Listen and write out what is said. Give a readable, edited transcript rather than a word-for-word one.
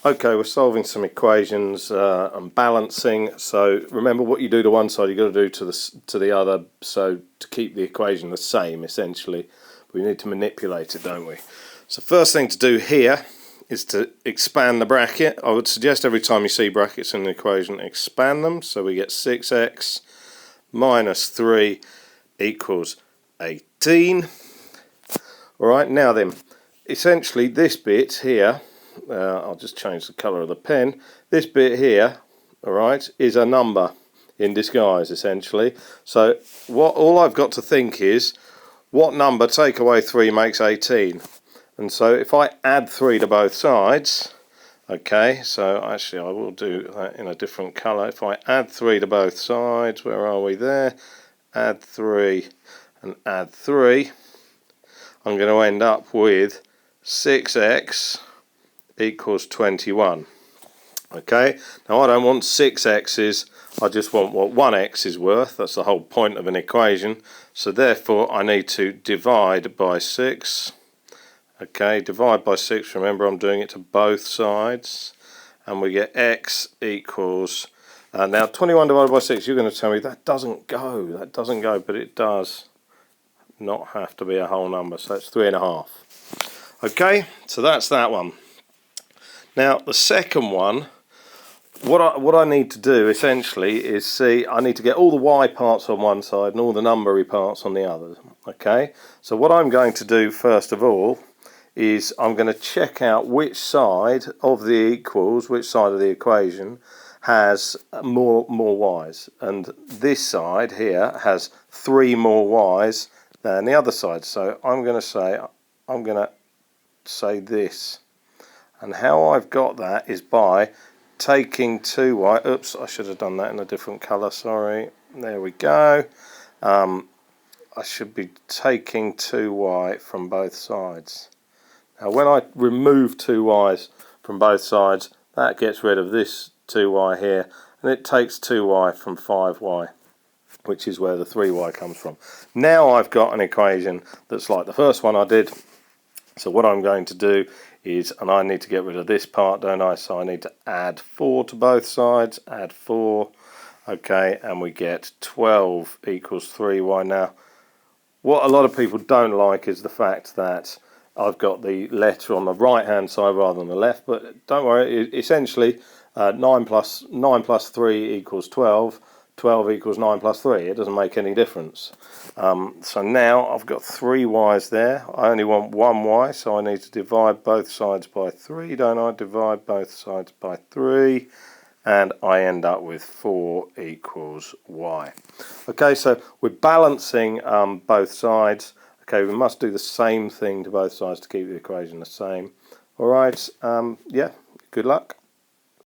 Okay, we're solving some equations and balancing. So remember, what you do to one side, you've got to do to the other. So to keep the equation the same, essentially, we need to manipulate it, don't we? So first thing to do here is to expand the bracket. I would suggest every time you see brackets in the equation, expand them. So we get 6x minus 3 equals 18. All right, now then, essentially this bit here, I'll just change the colour of the pen. This bit here, all right, is a number in disguise, essentially. So all I've got to think is, what number take away 3 makes 18? And so if I add 3 to both sides, okay, so actually I will do that in a different colour. If I add 3 to both sides, where are we there? Add 3 and add 3, I'm going to end up with 6x equals 21. Okay, now I don't want 6 x's, I just want what 1 x is worth. That's the whole point of an equation. So therefore I need to divide by 6. Okay, divide by 6, remember I'm doing it to both sides, and we get x equals, now 21 divided by 6, you're going to tell me that doesn't go, but it does not have to be a whole number, so it's 3.5. Okay, so that's that one. Now the second one, what I need to do essentially is see, I need to get all the y parts on one side and all the numbery parts on the other. Okay, so what I'm going to do first of all is I'm going to check out which side of the equals, which side of the equation has more y's, and this side here has 3 more y's than the other side. So I'm going to say this. And how I've got that is by taking 2y, oops, I should have done that in a different colour, sorry, there we go. I should be taking 2y from both sides. Now when I remove 2y's from both sides, that gets rid of this 2y here, and it takes 2y from 5y, which is where the 3y comes from. Now I've got an equation that's like the first one I did. So what I'm going to do is, and I need to get rid of this part, don't I? So I need to add 4 to both sides, add 4, okay, and we get 12 equals 3y. Now, what a lot of people don't like is the fact that I've got the letter on the right hand side rather than the left, but don't worry, essentially 9 plus 3 equals 12. 12 equals 9 plus 3, it doesn't make any difference. So now I've got 3 y's there, I only want 1 y, so I need to divide both sides by 3, don't I? Divide both sides by 3, and I end up with 4 equals y. Okay, so we're balancing both sides. Okay, we must do the same thing to both sides to keep the equation the same. Alright, yeah, good luck.